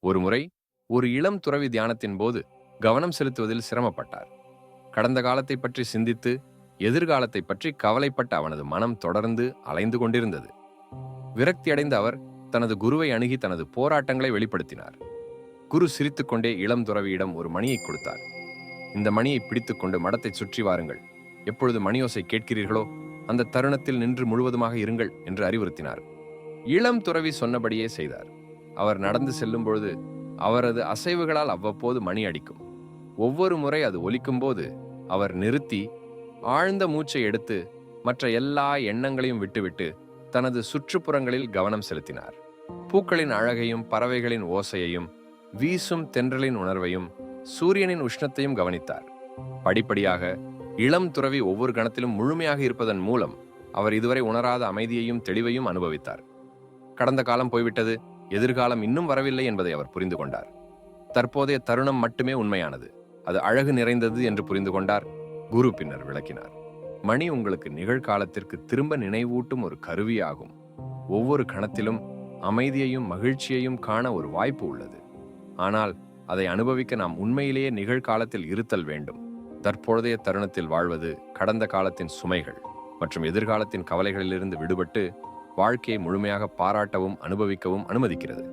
ஒருமுறை ஒரு இளம் துறவி தியானத்தின் போது கவனம் செலுத்துவதில் சிரமப்பட்டார். கடந்த காலத்தை பற்றி சிந்தித்து எதிர்காலத்தை பற்றி கவலைப்பட்ட அவனது மனம் தொடர்ந்து அலைந்து கொண்டிருந்தது. விரக்தியடைந்த அவர் தனது குருவை அணுகி தனது போராட்டங்களை வெளிப்படுத்தினார். குரு சிரித்துக்கொண்டே இளம் துறவியிடம் ஒரு மணியை கொடுத்தார். இந்த மணியை பிடித்துக்கொண்டு மடத்தை சுற்றி வாருங்கள். எப்பொழுது மணியோசை கேட்கிறீர்களோ அந்த தருணத்தில் நின்று முழுவதுமாக இருங்கள் என்று அறிவுறுத்தினார். இளம் துறவி சொன்னபடியே செய்தார். அவர் நடந்து செல்லும் பொழுது அவரது அசைவுகளால் அவ்வப்போது மணி அடிக்கும். ஒவ்வொரு முறை அது ஒலிக்கும் போது அவர் நிறுத்தி ஆழ்ந்த மூச்சை எடுத்து மற்ற எல்லா எண்ணங்களையும் விட்டுவிட்டு தனது சுற்றுப்புறங்களில் கவனம் செலுத்தினார். பூக்களின் அழகையும் பறவைகளின் ஓசையையும் வீசும் தென்றலின் உணர்வையும் சூரியனின் உஷ்ணத்தையும் கவனித்தார். படிப்படியாக இளம் துறவி ஒவ்வொரு கணத்திலும் முழுமையாக இருப்பதன் மூலம் அவர் இதுவரை உணராத அமைதியையும் தெளிவையும் அனுபவித்தார். கடந்த காலம் போய்விட்டது, எதிர்காலம் இன்னும் வரவில்லை என்பதை அவர் புரிந்து கொண்டார். தற்போதைய தருணம் மட்டுமே உண்மையானது, அது அழகு நிறைந்தது என்று புரிந்து கொண்டார். குரு பின்னர் விளக்கினார். மணி உங்களுக்கு நிகழ்காலத்திற்கு திரும்ப நினைவூட்டும் ஒரு கருவியாகும். ஒவ்வொரு கணத்திலும் அமைதியையும் மகிழ்ச்சியையும் காண ஒரு வாய்ப்பு உள்ளது. ஆனால் அதை அனுபவிக்க நாம் உண்மையிலேயே நிகழ்காலத்தில் இருத்தல் வேண்டும். தற்போதைய தருணத்தில் வாழ்வது கடந்த காலத்தின் சுமைகள் மற்றும் எதிர்காலத்தின் கவலைகளிலிருந்து விடுபட்டு வாழ்க்கையை முழுமையாக பாராட்டவும் அனுபவிக்கவும் அனுமதிக்கிறது.